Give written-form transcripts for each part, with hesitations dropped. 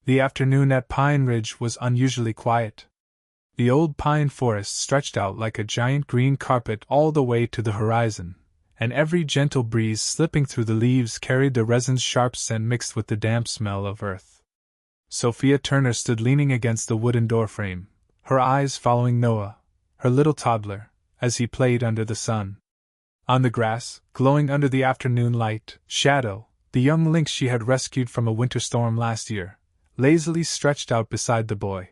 The afternoon at Pine Ridge was unusually quiet. The old pine forest stretched out like a giant green carpet all the way to the horizon, and every gentle breeze slipping through the leaves carried the resin's sharp scent mixed with the damp smell of earth. Sophia Turner stood leaning against the wooden doorframe, her eyes following Noah, her little toddler, as he played under the sun. On the grass, glowing under the afternoon light, Shadow, the young lynx she had rescued from a winter storm last year, lazily stretched out beside the boy.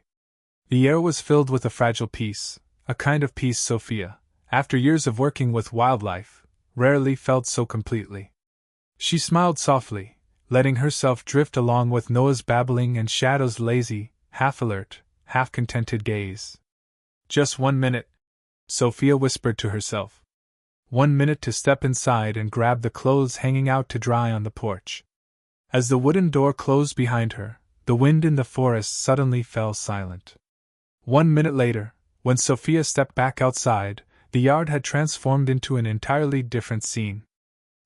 The air was filled with a fragile peace, a kind of peace Sophia, after years of working with wildlife, rarely felt so completely. She smiled softly, letting herself drift along with Noah's babbling and Shadow's lazy, half-alert, half-contented gaze. "Just 1 minute," Sophia whispered to herself. 1 minute to step inside and grab the clothes hanging out to dry on the porch. As the wooden door closed behind her, the wind in the forest suddenly fell silent. 1 minute later, when Sophia stepped back outside, the yard had transformed into an entirely different scene.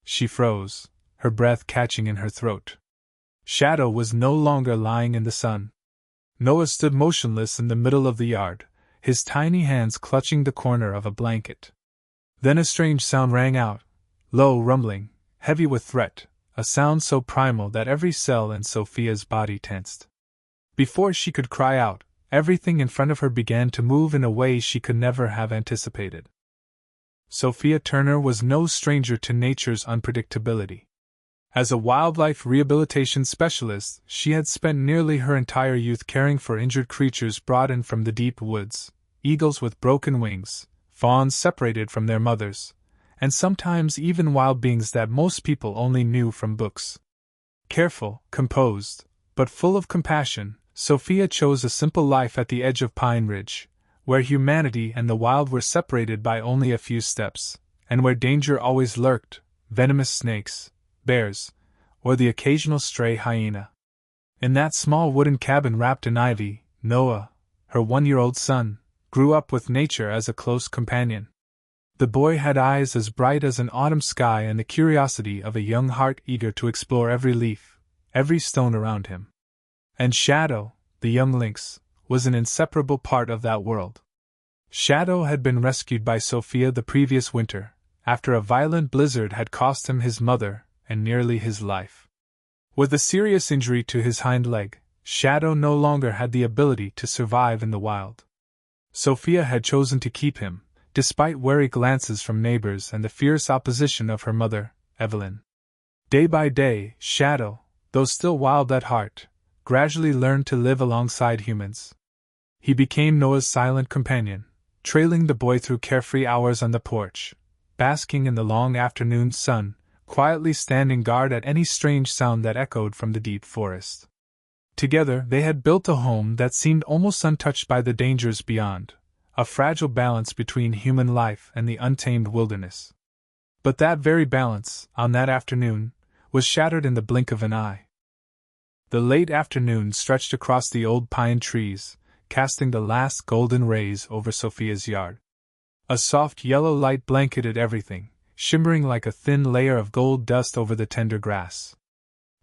She froze, her breath catching in her throat. Shadow was no longer lying in the sun. Noah stood motionless in the middle of the yard, his tiny hands clutching the corner of a blanket. Then a strange sound rang out, low, rumbling, heavy with threat, a sound so primal that every cell in Sophia's body tensed. Before she could cry out, everything in front of her began to move in a way she could never have anticipated. Sophia Turner was no stranger to nature's unpredictability. As a wildlife rehabilitation specialist, she had spent nearly her entire youth caring for injured creatures brought in from the deep woods, eagles with broken wings, fawns separated from their mothers, and sometimes even wild beings that most people only knew from books. Careful, composed, but full of compassion, Sophia chose a simple life at the edge of Pine Ridge, where humanity and the wild were separated by only a few steps, and where danger always lurked, venomous snakes, bears, or the occasional stray hyena. In that small wooden cabin wrapped in ivy, Noah, her 1-year-old son, grew up with nature as a close companion. The boy had eyes as bright as an autumn sky and the curiosity of a young heart eager to explore every leaf, every stone around him. And Shadow, the young lynx, was an inseparable part of that world. Shadow had been rescued by Sophia the previous winter, after a violent blizzard had cost him his mother and nearly his life. With a serious injury to his hind leg, Shadow no longer had the ability to survive in the wild. Sophia had chosen to keep him, despite wary glances from neighbors and the fierce opposition of her mother, Evelyn. Day by day, Shadow, though still wild at heart, gradually learned to live alongside humans. He became Noah's silent companion, trailing the boy through carefree hours on the porch, basking in the long afternoon sun, quietly standing guard at any strange sound that echoed from the deep forest. Together they had built a home that seemed almost untouched by the dangers beyond, a fragile balance between human life and the untamed wilderness. But that very balance, on that afternoon, was shattered in the blink of an eye. The late afternoon stretched across the old pine trees, casting the last golden rays over Sophia's yard. A soft yellow light blanketed everything, shimmering like a thin layer of gold dust over the tender grass.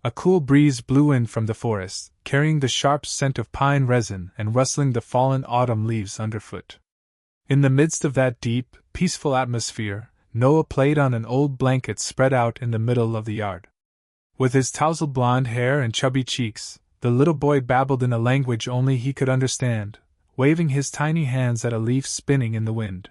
A cool breeze blew in from the forest, carrying the sharp scent of pine resin and rustling the fallen autumn leaves underfoot. In the midst of that deep, peaceful atmosphere, Noah played on an old blanket spread out in the middle of the yard. With his tousled blonde hair and chubby cheeks, the little boy babbled in a language only he could understand, waving his tiny hands at a leaf spinning in the wind.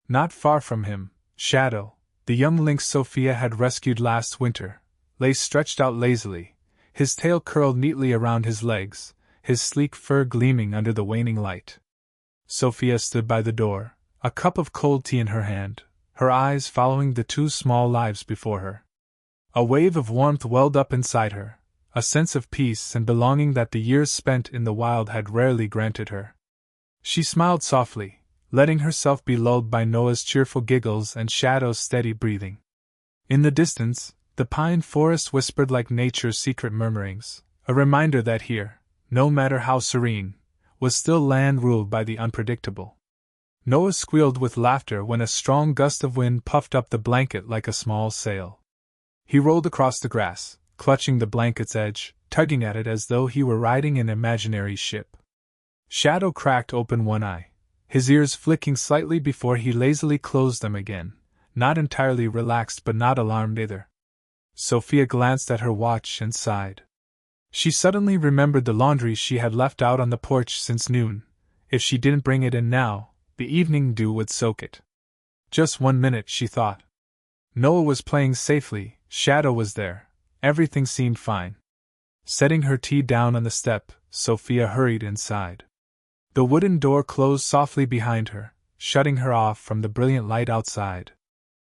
Not far from him, Shadow, the young lynx Sophia had rescued last winter, lay stretched out lazily, his tail curled neatly around his legs, his sleek fur gleaming under the waning light. Sophia stood by the door, a cup of cold tea in her hand, her eyes following the two small lives before her. A wave of warmth welled up inside her, a sense of peace and belonging that the years spent in the wild had rarely granted her. She smiled softly, letting herself be lulled by Noah's cheerful giggles and Shadow's steady breathing. In the distance, the pine forest whispered like nature's secret murmurings, a reminder that here, no matter how serene, was still land ruled by the unpredictable. Noah squealed with laughter when a strong gust of wind puffed up the blanket like a small sail. He rolled across the grass, clutching the blanket's edge, tugging at it as though he were riding an imaginary ship. Shadow cracked open one eye, his ears flicking slightly before he lazily closed them again, not entirely relaxed but not alarmed either. Sophia glanced at her watch and sighed. She suddenly remembered the laundry she had left out on the porch since noon. If she didn't bring it in now, the evening dew would soak it. Just 1 minute, she thought. Noah was playing safely, Shadow was there, everything seemed fine. Setting her tea down on the step, Sophia hurried inside. The wooden door closed softly behind her, shutting her off from the brilliant light outside.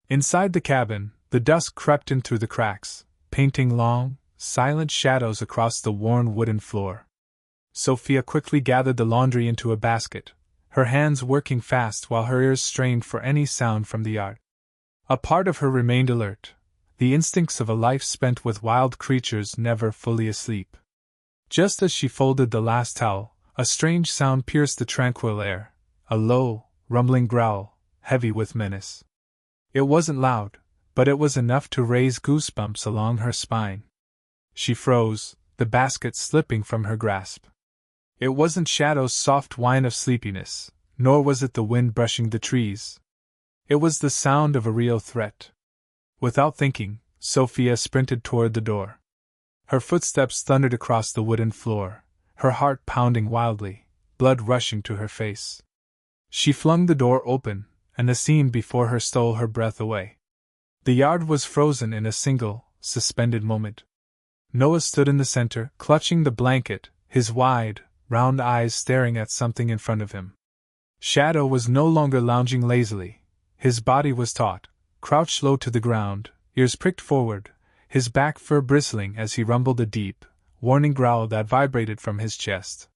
Inside the cabin, the dusk crept in through the cracks, painting long, silent shadows across the worn wooden floor. Sophia quickly gathered the laundry into a basket, her hands working fast while her ears strained for any sound from the yard. A part of her remained alert, the instincts of a life spent with wild creatures never fully asleep. Just as she folded the last towel, a strange sound pierced the tranquil air, a low, rumbling growl, heavy with menace. It wasn't loud, but it was enough to raise goosebumps along her spine. She froze, the basket slipping from her grasp. It wasn't Shadow's soft whine of sleepiness, nor was it the wind brushing the trees. It was the sound of a real threat. Without thinking, Sophia sprinted toward the door. Her footsteps thundered across the wooden floor, her heart pounding wildly, blood rushing to her face. She flung the door open, and the scene before her stole her breath away. The yard was frozen in a single, suspended moment. Noah stood in the center, clutching the blanket, his wide, round eyes staring at something in front of him. Shadow was no longer lounging lazily. His body was taut, crouched low to the ground, ears pricked forward, his back fur bristling as he rumbled a deep, warning growl that vibrated from his chest.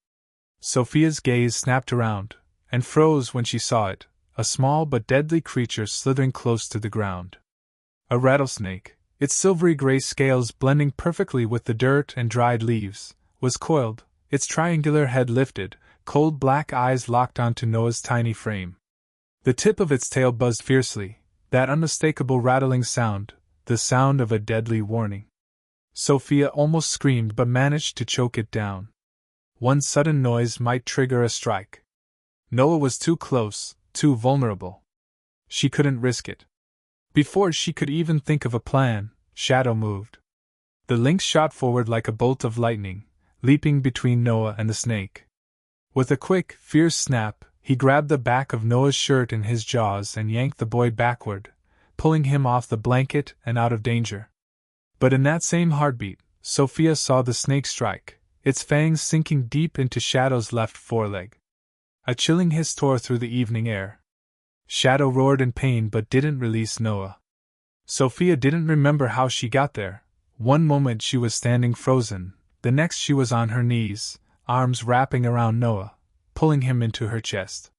Sophia's gaze snapped around, and froze when she saw it, a small but deadly creature slithering close to the ground. A rattlesnake, its silvery gray scales blending perfectly with the dirt and dried leaves, was coiled, its triangular head lifted, cold black eyes locked onto Noah's tiny frame. The tip of its tail buzzed fiercely, that unmistakable rattling sound, the sound of a deadly warning. Sophia almost screamed but managed to choke it down. One sudden noise might trigger a strike. Noah was too close, too vulnerable. She couldn't risk it. Before she could even think of a plan, Shadow moved. The lynx shot forward like a bolt of lightning, leaping between Noah and the snake. With a quick, fierce snap, he grabbed the back of Noah's shirt in his jaws and yanked the boy backward, pulling him off the blanket and out of danger. But in that same heartbeat, Sophia saw the snake strike, its fangs sinking deep into Shadow's left foreleg. A chilling hiss tore through the evening air. Shadow roared in pain but didn't release Noah. Sophia didn't remember how she got there. One moment she was standing frozen, the next she was on her knees, arms wrapping around Noah, pulling him into her chest.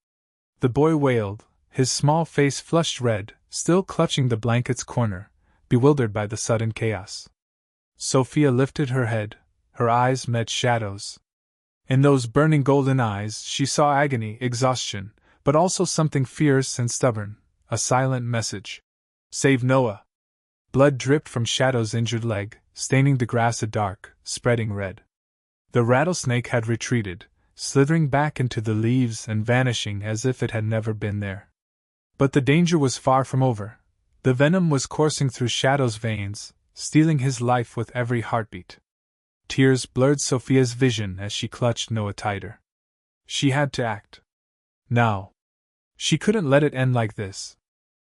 The boy wailed, his small face flushed red, still clutching the blanket's corner, bewildered by the sudden chaos. Sophia lifted her head, her eyes met Shadow's. In those burning golden eyes she saw agony, exhaustion, but also something fierce and stubborn, a silent message. Save Noah! Blood dripped from Shadow's injured leg, staining the grass a dark, spreading red. The rattlesnake had retreated, slithering back into the leaves and vanishing as if it had never been there. But the danger was far from over. The venom was coursing through Shadow's veins, stealing his life with every heartbeat. Tears blurred Sophia's vision as she clutched Noah tighter. She had to act. Now. She couldn't let it end like this.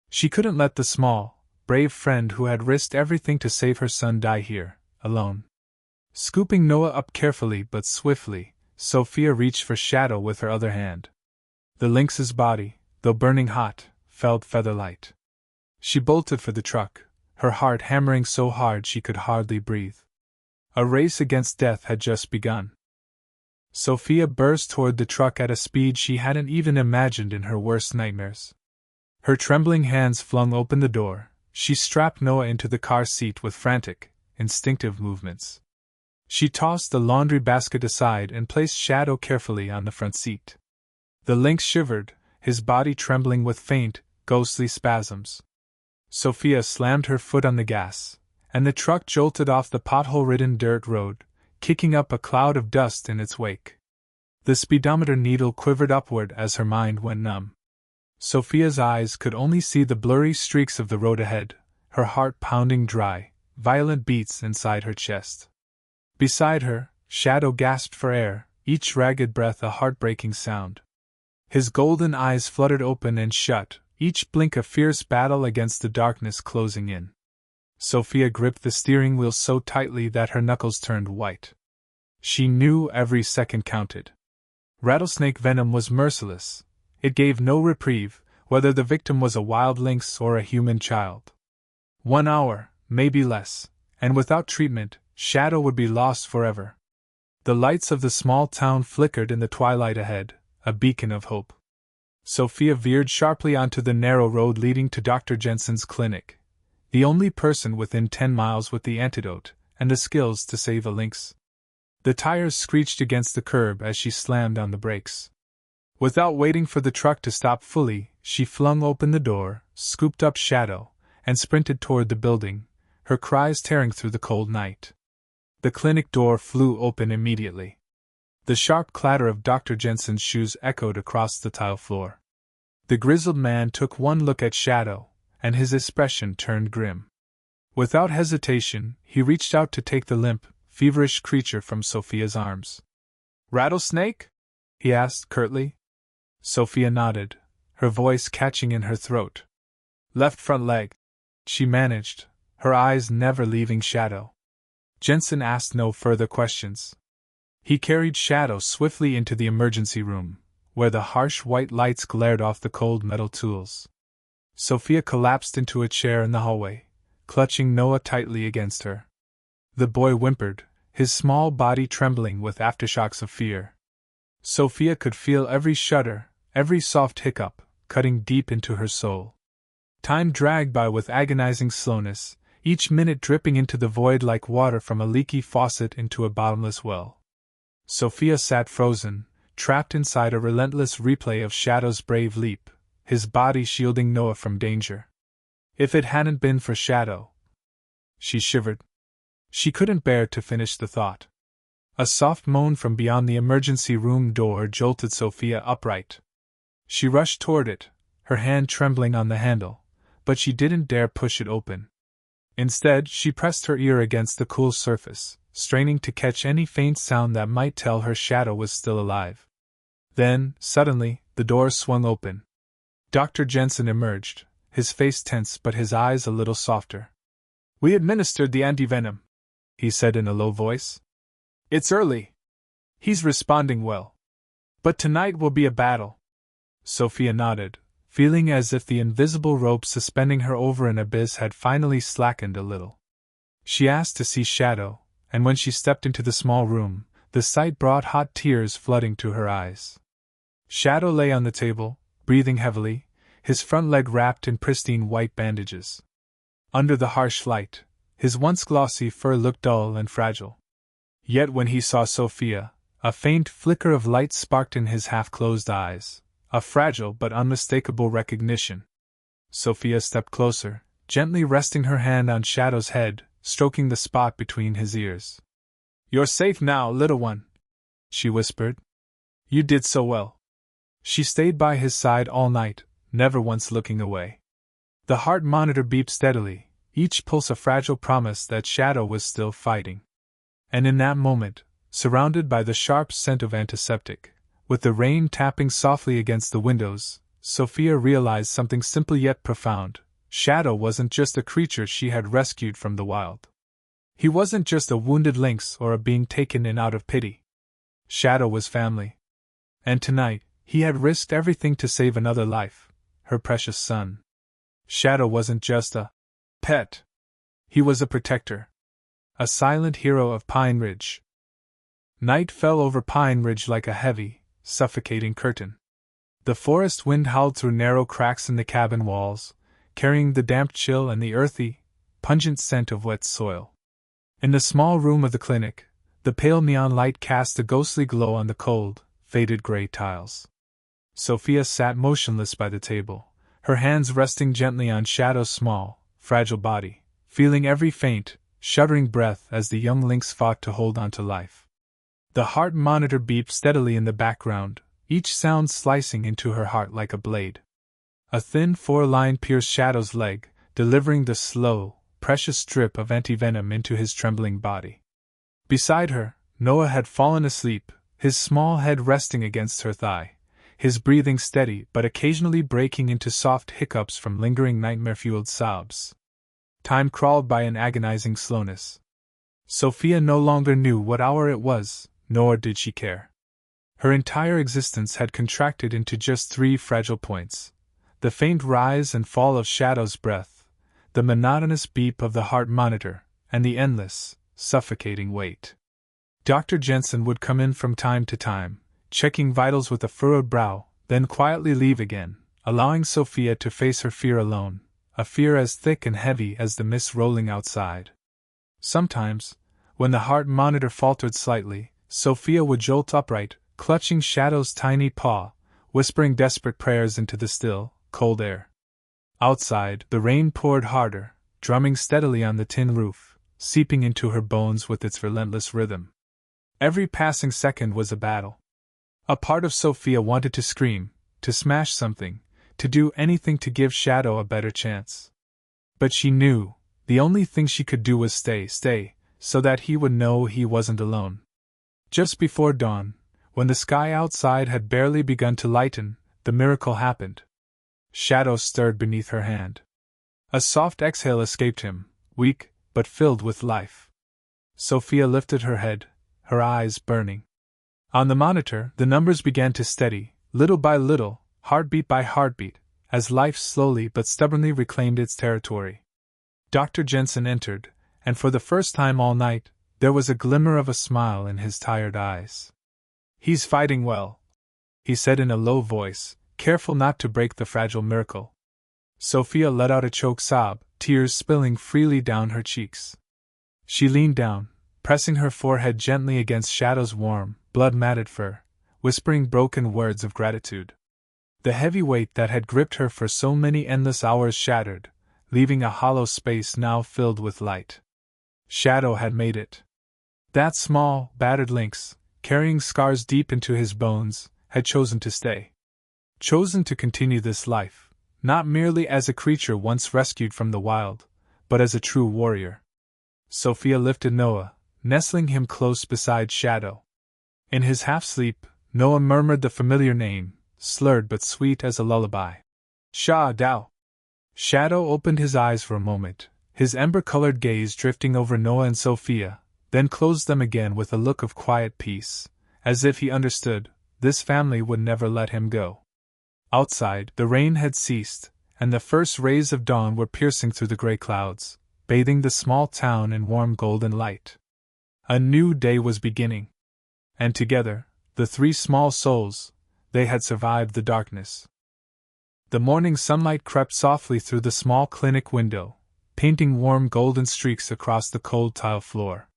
She couldn't let the small, brave friend who had risked everything to save her son die here, alone. Scooping Noah up carefully but swiftly, Sophia reached for Shadow with her other hand. The lynx's body, though burning hot, felt feather-light. She bolted for the truck, her heart hammering so hard she could hardly breathe. A race against death had just begun. Sophia burst toward the truck at a speed she hadn't even imagined in her worst nightmares. Her trembling hands flung open the door. She strapped Noah into the car seat with frantic, instinctive movements. She tossed the laundry basket aside and placed Shadow carefully on the front seat. The lynx shivered, his body trembling with faint, ghostly spasms. Sophia slammed her foot on the gas, and the truck jolted off the pothole-ridden dirt road, kicking up a cloud of dust in its wake. The speedometer needle quivered upward as her mind went numb. Sophia's eyes could only see the blurry streaks of the road ahead, her heart pounding dry, violent beats inside her chest. Beside her, Shadow gasped for air, each ragged breath a heartbreaking sound. His golden eyes fluttered open and shut, each blink a fierce battle against the darkness closing in. Sophia gripped the steering wheel so tightly that her knuckles turned white. She knew every second counted. Rattlesnake venom was merciless. It gave no reprieve, whether the victim was a wild lynx or a human child. 1 hour, maybe less, and without treatment, Shadow would be lost forever. The lights of the small town flickered in the twilight ahead, a beacon of hope. Sophia veered sharply onto the narrow road leading to Dr. Jensen's clinic, the only person within 10 miles with the antidote and the skills to save a lynx. The tires screeched against the curb as she slammed on the brakes. Without waiting for the truck to stop fully, she flung open the door, scooped up Shadow, and sprinted toward the building, her cries tearing through the cold night. The clinic door flew open immediately. The sharp clatter of Dr. Jensen's shoes echoed across the tile floor. The grizzled man took one look at Shadow, and his expression turned grim. Without hesitation, he reached out to take the limp, feverish creature from Sophia's arms. "Rattlesnake?" he asked curtly. Sophia nodded, her voice catching in her throat. "Left front leg," she managed, her eyes never leaving Shadow. Jensen asked no further questions. He carried Shadow swiftly into the emergency room, where the harsh white lights glared off the cold metal tools. Sophia collapsed into a chair in the hallway, clutching Noah tightly against her. The boy whimpered, his small body trembling with aftershocks of fear. Sophia could feel every shudder, every soft hiccup, cutting deep into her soul. Time dragged by with agonizing slowness, each minute dripping into the void like water from a leaky faucet into a bottomless well. Sophia sat frozen, trapped inside a relentless replay of Shadow's brave leap, his body shielding Noah from danger. If it hadn't been for Shadow... She shivered. She couldn't bear to finish the thought. A soft moan from beyond the emergency room door jolted Sophia upright. She rushed toward it, her hand trembling on the handle, but she didn't dare push it open. Instead, she pressed her ear against the cool surface, straining to catch any faint sound that might tell her Shadow was still alive. Then, suddenly, the door swung open. Dr. Jensen emerged, his face tense but his eyes a little softer. "We administered the antivenom," he said in a low voice. "It's early. He's responding well. But tonight will be a battle." Sophia nodded, feeling as if the invisible rope suspending her over an abyss had finally slackened a little. She asked to see Shadow, and when she stepped into the small room, the sight brought hot tears flooding to her eyes. Shadow lay on the table, breathing heavily, his front leg wrapped in pristine white bandages. Under the harsh light, his once glossy fur looked dull and fragile. Yet when he saw Sophia, a faint flicker of light sparked in his half-closed eyes, a fragile but unmistakable recognition. Sophia stepped closer, gently resting her hand on Shadow's head, stroking the spot between his ears. "You're safe now, little one," she whispered. "You did so well." She stayed by his side all night, never once looking away. The heart monitor beeped steadily, each pulse a fragile promise that Shadow was still fighting. And in that moment, surrounded by the sharp scent of antiseptic, with the rain tapping softly against the windows, Sophia realized something simple yet profound. Shadow wasn't just a creature she had rescued from the wild. He wasn't just a wounded lynx or a being taken in out of pity. Shadow was family. And tonight, he had risked everything to save another life, her precious son. Shadow wasn't just a pet. He was a protector. A silent hero of Pine Ridge. Night fell over Pine Ridge like a heavy, suffocating curtain. The forest wind howled through narrow cracks in the cabin walls, carrying the damp chill and the earthy, pungent scent of wet soil. In the small room of the clinic, the pale neon light cast a ghostly glow on the cold, faded gray tiles. Sophia sat motionless by the table, her hands resting gently on Shadow's small, fragile body, feeling every faint, shuddering breath as the young lynx fought to hold on to life. The heart monitor beeped steadily in the background, each sound slicing into her heart like a blade. A thin 4-line pierced Shadow's leg, delivering the slow, precious drip of antivenom into his trembling body. Beside her, Noah had fallen asleep, his small head resting against her thigh, his breathing steady but occasionally breaking into soft hiccups from lingering nightmare-fueled sobs. Time crawled by in agonizing slowness. Sophia no longer knew what hour it was, nor did she care. Her entire existence had contracted into just 3 fragile points: the faint rise and fall of Shadow's breath, the monotonous beep of the heart monitor, and the endless, suffocating wait. Dr. Jensen would come in from time to time, checking vitals with a furrowed brow, then quietly leave again, allowing Sophia to face her fear alone, a fear as thick and heavy as the mist rolling outside. Sometimes, when the heart monitor faltered slightly, Sophia would jolt upright, clutching Shadow's tiny paw, whispering desperate prayers into the still, cold air. Outside, the rain poured harder, drumming steadily on the tin roof, seeping into her bones with its relentless rhythm. Every passing second was a battle. A part of Sophia wanted to scream, to smash something, to do anything to give Shadow a better chance. But she knew, the only thing she could do was stay, so that he would know he wasn't alone. Just before dawn, when the sky outside had barely begun to lighten, the miracle happened. Shadow stirred beneath her hand. A soft exhale escaped him, weak, but filled with life. Sophia lifted her head, her eyes burning. On the monitor, the numbers began to steady, little by little, heartbeat by heartbeat, as life slowly but stubbornly reclaimed its territory. Dr. Jensen entered, and for the first time all night, there was a glimmer of a smile in his tired eyes. "He's fighting well," he said in a low voice, careful not to break the fragile miracle. Sophia let out a choked sob, tears spilling freely down her cheeks. She leaned down, pressing her forehead gently against Shadow's warm, blood-matted fur, whispering broken words of gratitude. The heavy weight that had gripped her for so many endless hours shattered, leaving a hollow space now filled with light. Shadow had made it. That small, battered lynx, carrying scars deep into his bones, had chosen to stay. Chosen to continue this life, not merely as a creature once rescued from the wild, but as a true warrior. Sophia lifted Noah, nestling him close beside Shadow. In his half-sleep, Noah murmured the familiar name, slurred but sweet as a lullaby. Shadow. Shadow opened his eyes for a moment, his ember-colored gaze drifting over Noah and Sophia, then closed them again with a look of quiet peace, as if he understood, this family would never let him go. Outside, the rain had ceased, and the first rays of dawn were piercing through the gray clouds, bathing the small town in warm golden light. A new day was beginning. And together, the 3 small souls, they had survived the darkness. The morning sunlight crept softly through the small clinic window, painting warm golden streaks across the cold tile floor.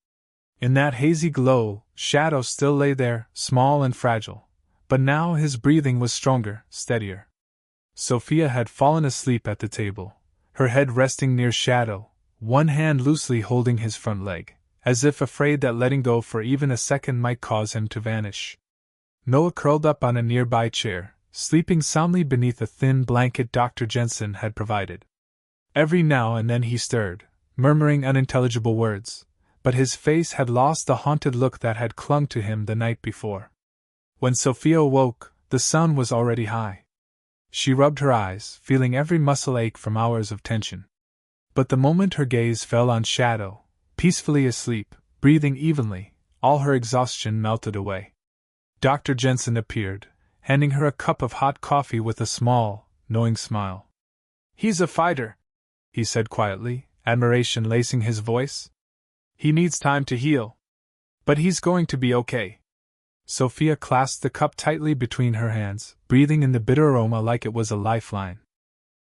In that hazy glow, Shadow still lay there, small and fragile, but now his breathing was stronger, steadier. Sophia had fallen asleep at the table, her head resting near Shadow, one hand loosely holding his front leg, as if afraid that letting go for even a second might cause him to vanish. Noah curled up on a nearby chair, sleeping soundly beneath a thin blanket Dr. Jensen had provided. Every now and then he stirred, murmuring unintelligible words, but his face had lost the haunted look that had clung to him the night before. When Sophia awoke, the sun was already high. She rubbed her eyes, feeling every muscle ache from hours of tension. But the moment her gaze fell on Shadow, peacefully asleep, breathing evenly, all her exhaustion melted away. Dr. Jensen appeared, handing her a cup of hot coffee with a small, knowing smile. "He's a fighter," he said quietly, admiration lacing his voice. "He needs time to heal. But he's going to be okay." Sophia clasped the cup tightly between her hands, breathing in the bitter aroma like it was a lifeline.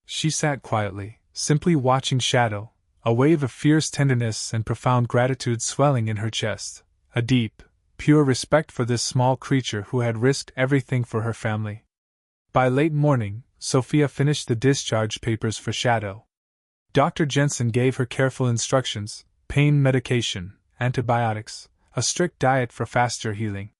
She sat quietly, simply watching Shadow, a wave of fierce tenderness and profound gratitude swelling in her chest, a deep, pure respect for this small creature who had risked everything for her family. By late morning, Sophia finished the discharge papers for Shadow. Dr. Jensen gave her careful instructions, pain medication, antibiotics, a strict diet for faster healing.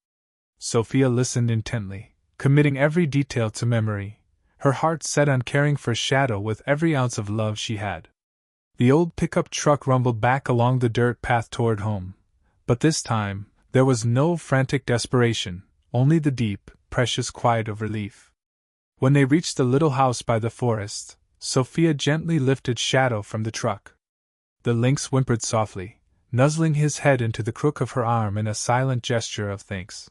Sophia listened intently, committing every detail to memory, her heart set on caring for Shadow with every ounce of love she had. The old pickup truck rumbled back along the dirt path toward home, but this time, there was no frantic desperation, only the deep, precious quiet of relief. When they reached the little house by the forest, Sophia gently lifted Shadow from the truck. The lynx whimpered softly, nuzzling his head into the crook of her arm in a silent gesture of thanks.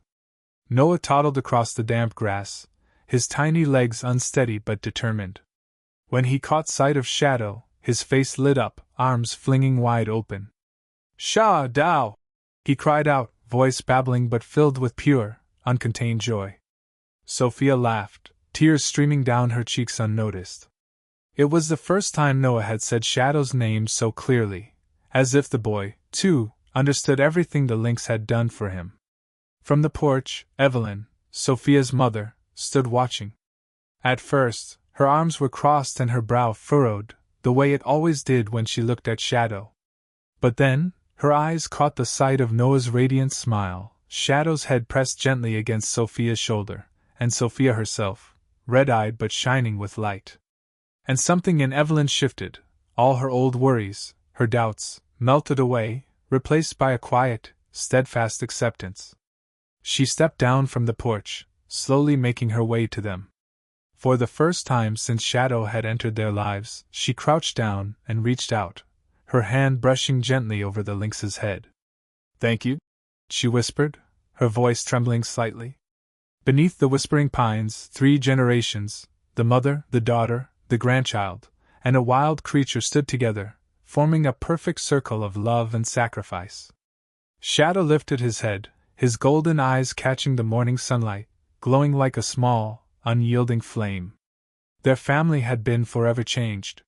Noah toddled across the damp grass, his tiny legs unsteady but determined. When he caught sight of Shadow, his face lit up, arms flinging wide open. "Shadow!" he cried out, voice babbling but filled with pure, uncontained joy. Sophia laughed, tears streaming down her cheeks unnoticed. It was the first time Noah had said Shadow's name so clearly, as if the boy, too, understood everything the lynx had done for him. From the porch, Evelyn, Sophia's mother, stood watching. At first, her arms were crossed and her brow furrowed, the way it always did when she looked at Shadow. But then, her eyes caught the sight of Noah's radiant smile, Shadow's head pressed gently against Sophia's shoulder, and Sophia herself, red-eyed but shining with light. And something in Evelyn shifted, all her old worries, her doubts, melted away, replaced by a quiet, steadfast acceptance. She stepped down from the porch, slowly making her way to them. For the first time since Shadow had entered their lives, she crouched down and reached out, her hand brushing gently over the lynx's head. "Thank you," she whispered, her voice trembling slightly. Beneath the whispering pines, 3 generations, the mother, the daughter, the grandchild, and a wild creature stood together, forming a perfect circle of love and sacrifice. Shadow lifted his head, his golden eyes catching the morning sunlight, glowing like a small, unyielding flame. Their family had been forever changed.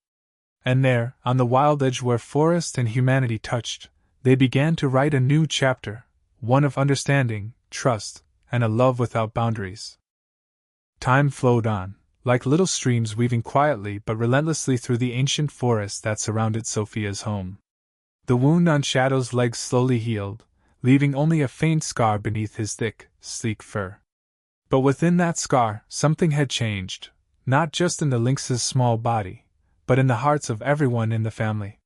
And there, on the wild edge where forest and humanity touched, they began to write a new chapter, one of understanding, trust, and a love without boundaries. Time flowed on, like little streams weaving quietly but relentlessly through the ancient forest that surrounded Sophia's home. The wound on Shadow's leg slowly healed, leaving only a faint scar beneath his thick, sleek fur. But within that scar, something had changed, not just in the lynx's small body, but in the hearts of everyone in the family.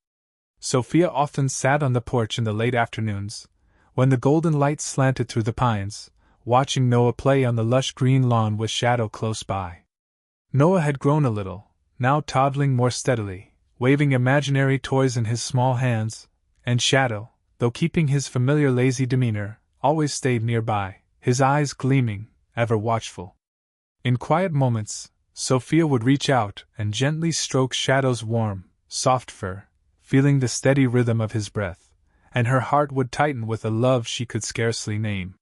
Sophia often sat on the porch in the late afternoons, when the golden light slanted through the pines, watching Noah play on the lush green lawn with Shadow close by. Noah had grown a little, now toddling more steadily, waving imaginary toys in his small hands, and Shadow, though keeping his familiar lazy demeanor, always stayed nearby, his eyes gleaming, ever watchful. In quiet moments, Sophia would reach out and gently stroke Shadow's warm, soft fur, feeling the steady rhythm of his breath, and her heart would tighten with a love she could scarcely name.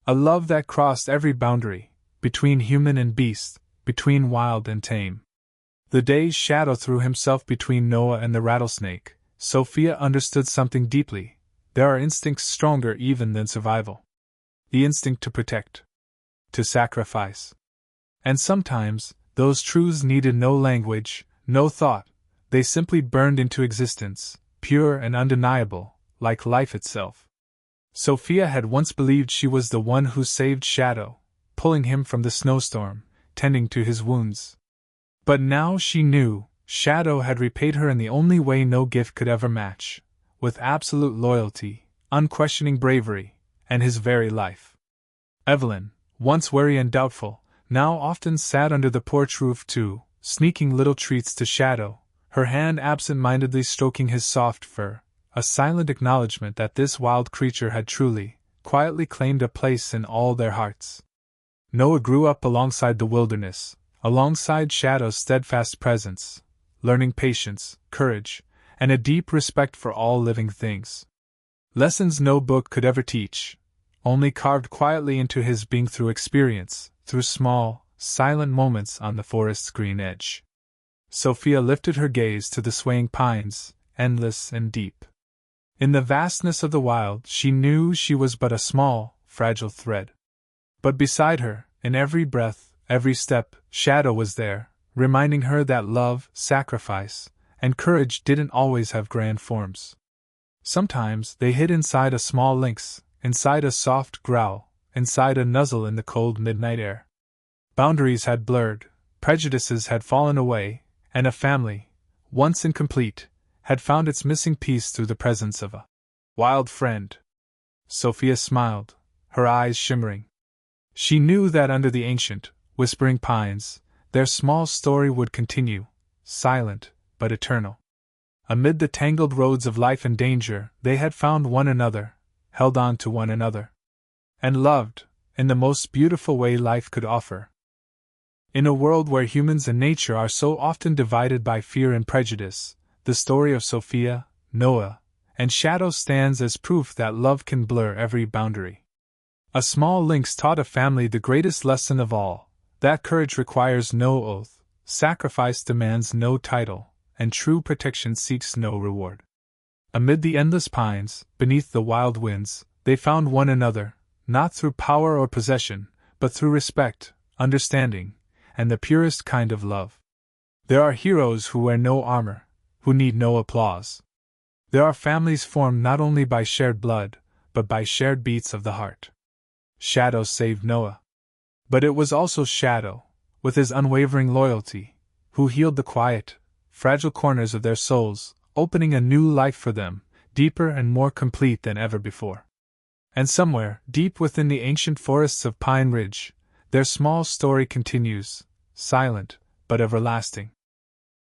A love that crossed every boundary, between human and beast, between wild and tame. The day Shadow threw himself between Noah and the rattlesnake, Sophia understood something deeply. There are instincts stronger even than survival. The instinct to protect, to sacrifice. And sometimes, those truths needed no language, no thought, they simply burned into existence, pure and undeniable, like life itself. Sophia had once believed she was the one who saved Shadow, pulling him from the snowstorm, tending to his wounds. But now she knew, Shadow had repaid her in the only way no gift could ever match, with absolute loyalty, unquestioning bravery, and his very life. Evelyn, once wary and doubtful, now often sat under the porch roof too, sneaking little treats to Shadow, her hand absent-mindedly stroking his soft fur, a silent acknowledgement that this wild creature had truly, quietly claimed a place in all their hearts. Noah grew up alongside the wilderness, alongside Shadow's steadfast presence, learning patience, courage, and a deep respect for all living things. Lessons no book could ever teach, only carved quietly into his being through experience, through small, silent moments on the forest's green edge. Sophia lifted her gaze to the swaying pines, endless and deep. In the vastness of the wild, she knew she was but a small, fragile thread. But beside her, in every breath, every step, Shadow was there, reminding her that love, sacrifice, and courage didn't always have grand forms. Sometimes they hid inside a small lynx, inside a soft growl, inside a nuzzle in the cold midnight air. Boundaries had blurred, prejudices had fallen away, and a family, once incomplete, had found its missing piece through the presence of a wild friend. Sophia smiled, her eyes shimmering. She knew that under the ancient, whispering pines, their small story would continue, silent, but eternal. Amid the tangled roads of life and danger, they had found one another, held on to one another, and loved, in the most beautiful way life could offer. In a world where humans and nature are so often divided by fear and prejudice, the story of Sophia, Noah, and Shadow stands as proof that love can blur every boundary. A small lynx taught a family the greatest lesson of all, that courage requires no oath, sacrifice demands no title, and true protection seeks no reward. Amid the endless pines, beneath the wild winds, they found one another, not through power or possession, but through respect, understanding, and the purest kind of love. There are heroes who wear no armor, who need no applause. There are families formed not only by shared blood, but by shared beats of the heart. Shadow saved Noah. But it was also Shadow, with his unwavering loyalty, who healed the quiet, fragile corners of their souls, opening a new life for them, deeper and more complete than ever before. And somewhere, deep within the ancient forests of Pine Ridge, their small story continues, silent, but everlasting.